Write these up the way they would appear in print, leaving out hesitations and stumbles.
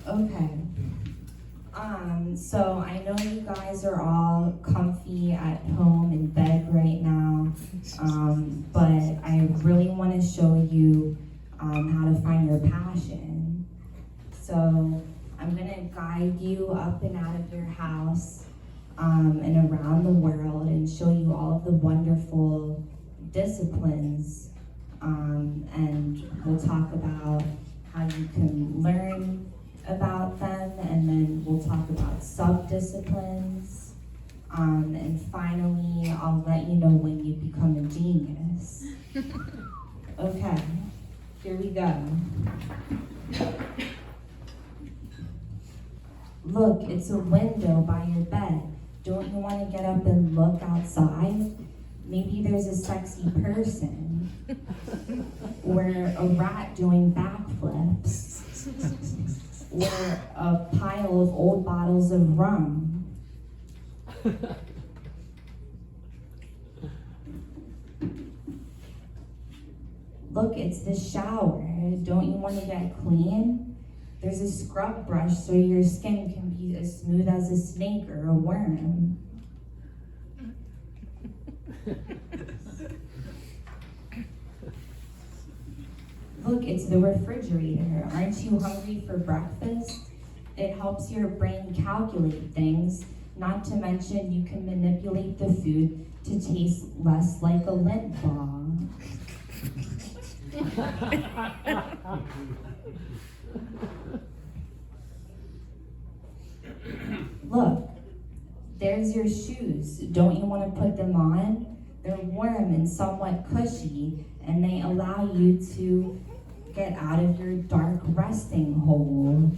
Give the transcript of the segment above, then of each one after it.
Okay. So I know you guys are all comfy at home in bed right now, but I really want to show you how to find your passion. So I'm gonna guide you up and out of your house and around the world and show you all of the wonderful disciplines, and we'll talk about how you can learn about them, and then we'll talk about sub-disciplines, and finally I'll let you know when you become a genius. Okay, here we go. Look, it's a window by your bed. Don't you want to get up and look outside? Maybe there's a sexy person, or a rat doing backflips, or a pile of old bottles of rum. Look, it's the shower. Don't you want to get clean? There's a scrub brush so your skin can be as smooth as a snake or a worm. Look, it's the refrigerator. Aren't you hungry for breakfast? It helps your brain calculate things, not to mention you can manipulate the food to taste less like a lint balm. Look, there's your shoes. Don't you want to put them on? They're warm and somewhat cushy, and they allow you to get out of your dark resting hole.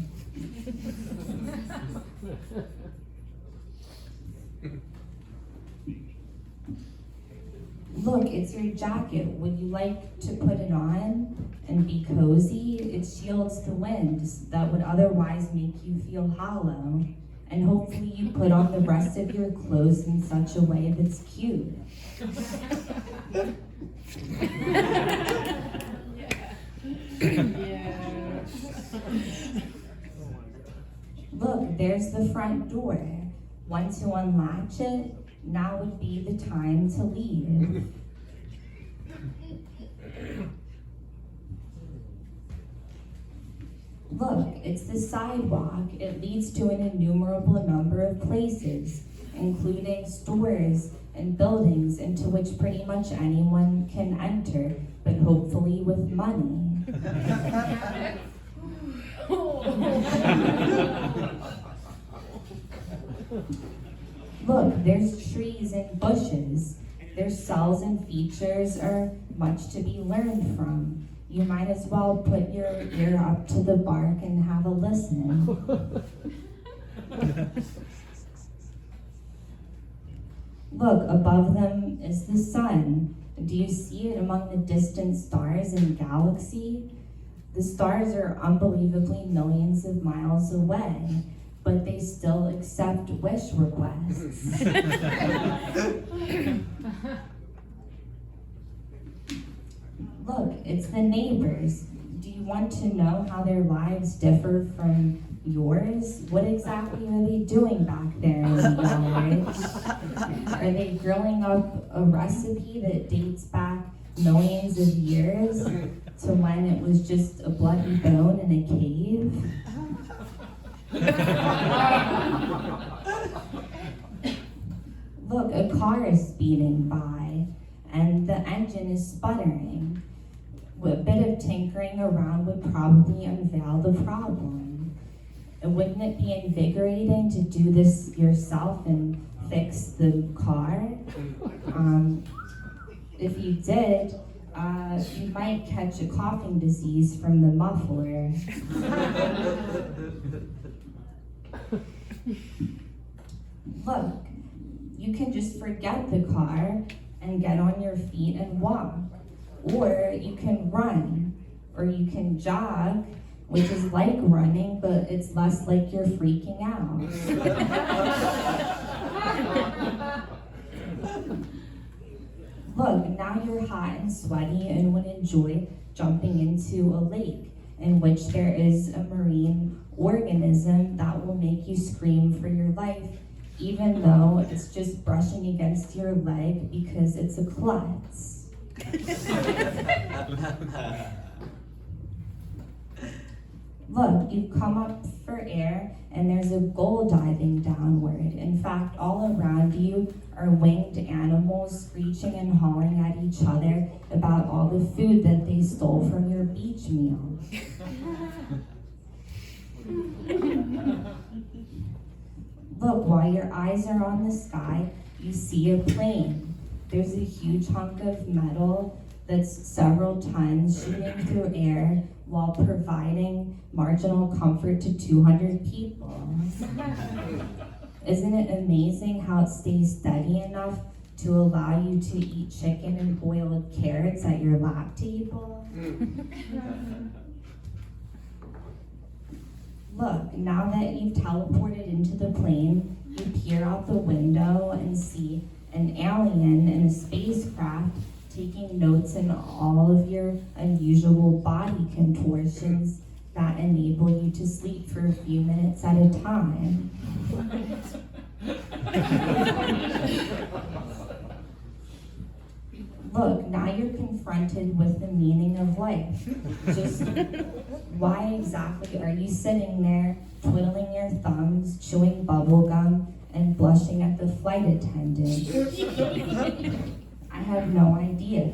Look, it's your jacket. Would you like to put it on and be cozy? It shields the wind that would otherwise make you feel hollow. And hopefully you put on the rest of your clothes in such a way that's cute. Look, there's the front door. Once you unlatch it, now would be the time to leave. Look, it's the sidewalk. It leads to an innumerable number of places, including stores and buildings into which pretty much anyone can enter, but hopefully with money. Look, there's trees and bushes. Their cells and features are much to be learned from. You might as well put your ear up to the bark and have a listen. Look, above them is the sun. Do you see it among the distant stars in the galaxy? The stars are unbelievably millions of miles away, but they still accept wish requests. Look, it's the neighbors. Do you want to know how their lives differ from yours? What exactly are they doing back there in the yard? Are they grilling up a recipe that dates back millions of years to when it was just a bloody bone in a cave? Look, a car is speeding by, and the engine is sputtering. A bit of tinkering around would probably unveil the problem. And wouldn't it be invigorating to do this yourself and fix the car? If you did, you might catch a coughing disease from the muffler. Look, you can just forget the car and get on your feet and walk. Or you can run, or you can jog, which is like running, but it's less like you're freaking out. Look, now you're hot and sweaty and would enjoy jumping into a lake in which there is a marine organism that will make you scream for your life, even though it's just brushing against your leg because it's a klutz. Look, you come up for air and there's a gull diving downward. In fact, all around you are winged animals screeching and hauling at each other about all the food that they stole from your beach meal. Look, while your eyes are on the sky, you see a plane. There's a huge hunk of metal that's several tons shooting through air while providing marginal comfort to 200 people. Isn't it amazing how it stays steady enough to allow you to eat chicken and boiled carrots at your lap table? Look, now that you've teleported into the plane, you peer out the window and see an alien in a spacecraft taking notes in all of your unusual body contortions that enable you to sleep for a few minutes at a time. Look, now you're confronted with the meaning of life. Just why exactly are you sitting there, twiddling your thumbs, chewing bubble gum, and blushing at the flight attendant? I have no idea.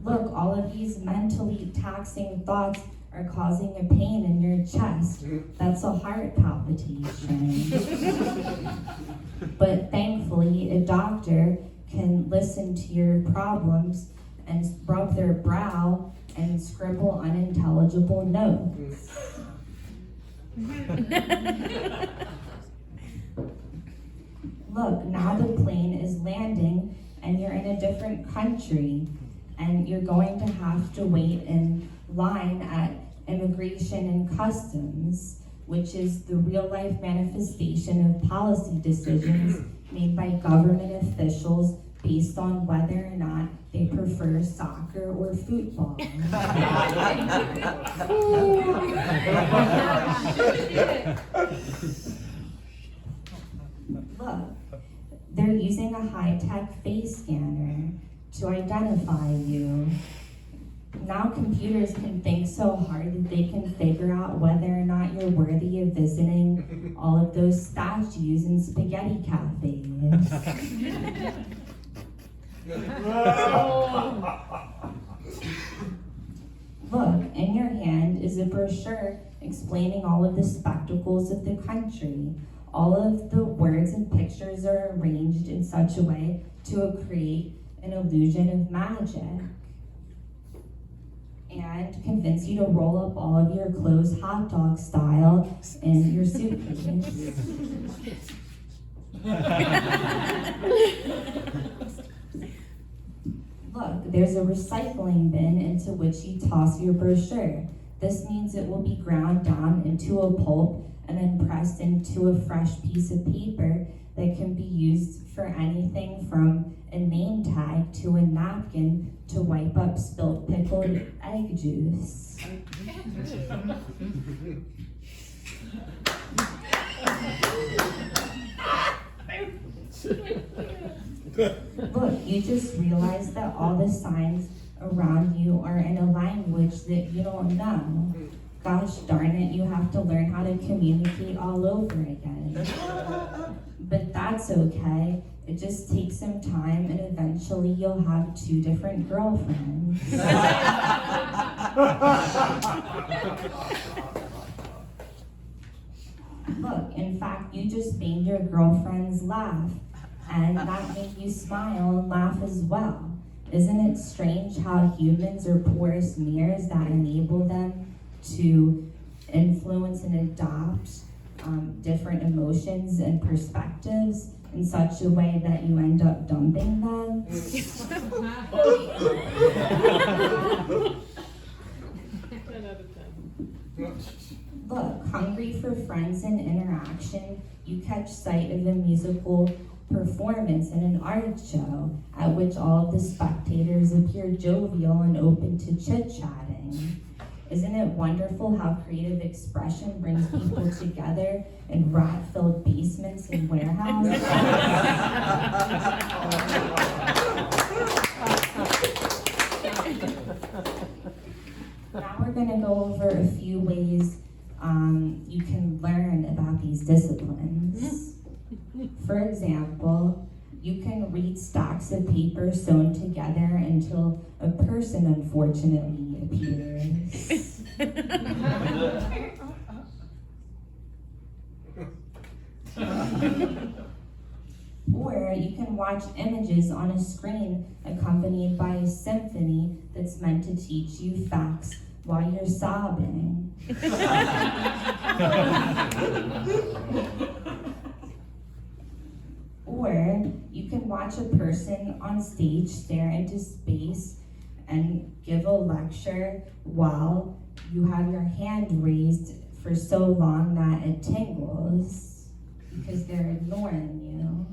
Look, all of these mentally taxing thoughts are causing a pain in your chest. That's a heart palpitation. But thankfully, a doctor can listen to your problems and rub their brow and scribble unintelligible notes. Look, now the plane is landing and you're in a different country and you're going to have to wait in line at Immigration and Customs, which is the real-life manifestation of policy decisions made by government officials based on whether or not they prefer soccer or football. Look, they're using a high-tech face scanner to identify you. Now computers can think so hard that they can figure out whether or not you're worthy of visiting all of those statues in spaghetti cafes. Look, in your hand is a brochure explaining all of the spectacles of the country. All of the words and pictures are arranged in such a way to create an illusion of magic and convince you to roll up all of your clothes hot dog style in your suitcase. Look, there's a recycling bin into which you toss your brochure. This means it will be ground down into a pulp and then pressed into a fresh piece of paper that can be used for anything from a name tag to a napkin to wipe up spilt pickled egg juice. Look, you just realized that all the signs around you are in a language that you don't know. Gosh darn it, you have to learn how to communicate all over again. But that's okay. It just takes some time and eventually you'll have 2 different girlfriends. Look, in fact, you just made your girlfriends laugh, and that made you smile and laugh as well. Isn't it strange how humans are porous mirrors that enable them to influence and adopt different emotions and perspectives in such a way that you end up dumping them? Look, hungry for friends and interaction, you catch sight of a musical performance in an art show at which all of the spectators appear jovial and open to chit-chatting. Isn't it wonderful how creative expression brings people together in rat-filled basements and warehouses? Now we're going to go over a few ways you can learn about these disciplines. For example, you can read stacks of paper sewn together until a person unfortunately appears. Or you can watch images on a screen accompanied by a symphony that's meant to teach you facts while you're sobbing. Or you can watch a person on stage stare into space and give a lecture while you have your hand raised for so long that it tingles because they're ignoring you.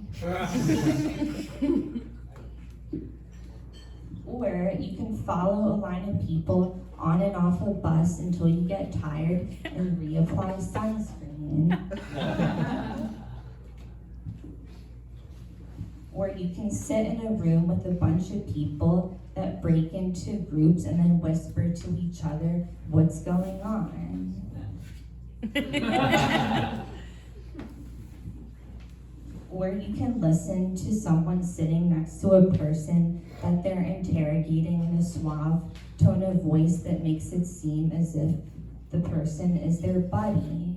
Or you can follow a line of people on and off a bus until you get tired and reapply sunscreen. Or you can sit in a room with a bunch of people that break into groups and then whisper to each other what's going on. Or you can listen to someone sitting next to a person that they're interrogating in a suave tone of voice that makes it seem as if the person is their buddy.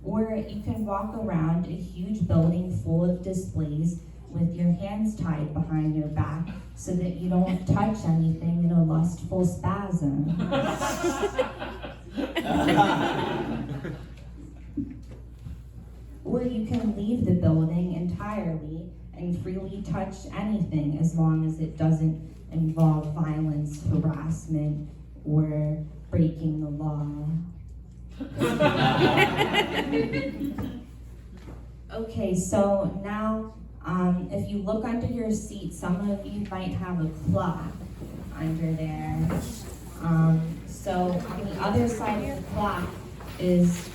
Or you can walk around a huge building full of displays with your hands tied behind your back so that you don't touch anything in a lustful spasm. Or you can leave the building entirely and freely touch anything as long as it doesn't involve violence, harassment, or breaking the law. Okay, so now if you look under your seat, some of you might have a clock under there. So on the other side of the clock is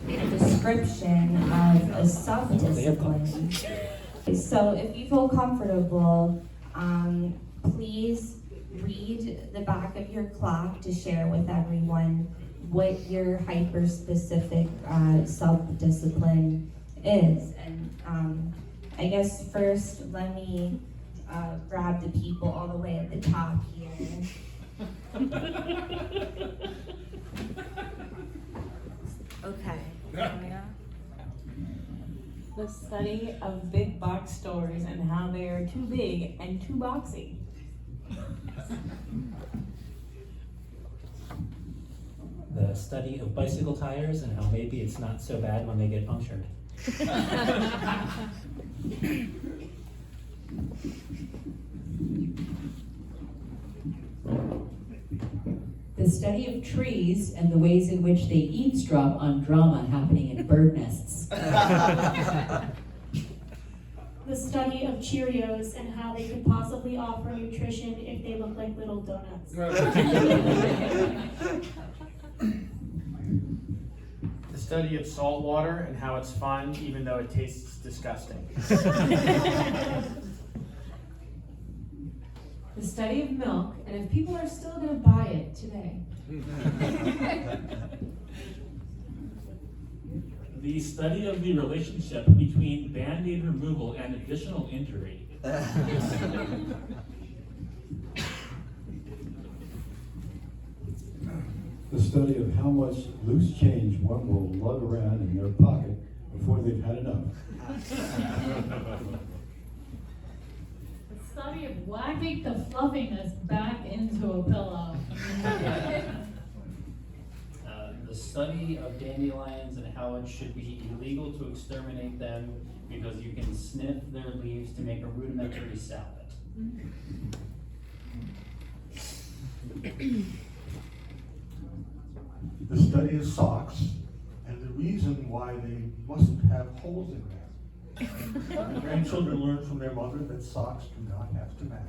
a description of a sub-discipline. So if you feel comfortable, please read the back of your clock to share with everyone what your hyper-specific sub-discipline is. And I guess first, let me grab the people all the way at the top here. Okay. The study of big box stores and how they are too big and too boxy. The study of bicycle tires and how maybe it's not so bad when they get punctured. The study of trees and the ways in which they eavesdrop on drama happening in bird nests. The study of Cheerios and how they could possibly offer nutrition if they look like little donuts. The study of salt water and how it's fun even though it tastes disgusting. The study of milk and if people are still going to buy it today. The study of the relationship between Band-Aid removal and additional injury. The study of how much loose change one will lug around in their pocket before they've had enough. The study of whacking the fluffiness back into a pillow. The study of dandelions and how it should be illegal to exterminate them because you can sniff their leaves to make a rudimentary salad. the study of socks and the reason why they mustn't have holes in them. The grandchildren learn from their mother that socks do not have to match.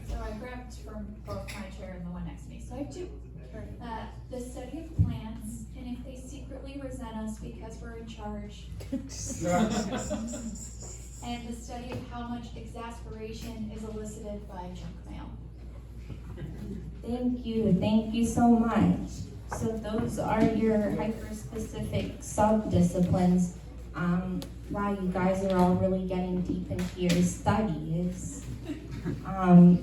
So I grabbed from both my chair and the one next to me, so I have two. The study of plants, and if they secretly resent us because we're in charge. And the study of how much exasperation is elicited by junk mail. Thank you so much. So those are your hyper-specific sub-disciplines. Wow, you guys are all really getting deep into your studies.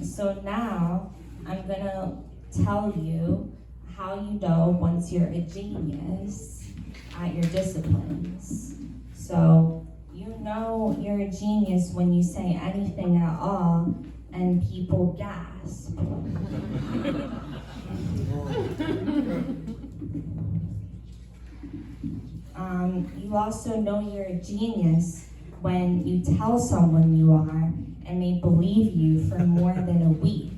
So now I'm gonna tell you how you know once you're a genius at your disciplines. So you know you're a genius when you say anything at all and people gasp. You also know you're a genius when you tell someone you are and they believe you for more than a week.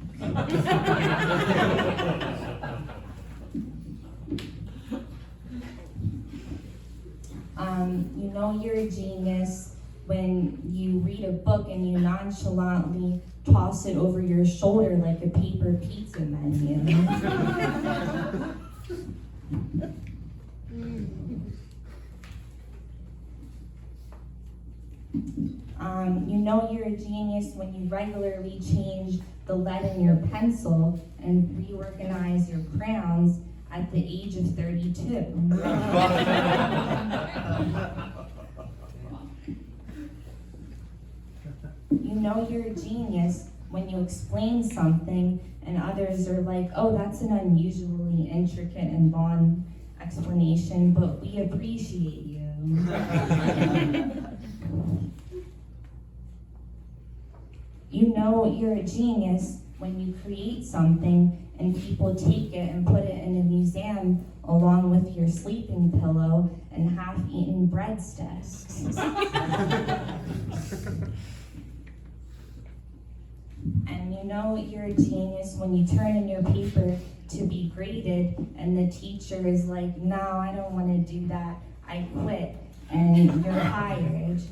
You know you're a genius when you read a book and you nonchalantly toss it over your shoulder like a paper pizza menu. You know you're a genius when you regularly change the lead in your pencil and reorganize your crayons at the age of 32. You know you're a genius when you explain something and others are like, oh, that's an unusually intricate and long explanation, but we appreciate you. You know you're a genius when you create something and people take it and put it in a museum along with your sleeping pillow and half-eaten breadsticks. And you know you're a genius when you turn in your paper to be graded and the teacher is like, no, I don't want to do that, I quit, and you're hired.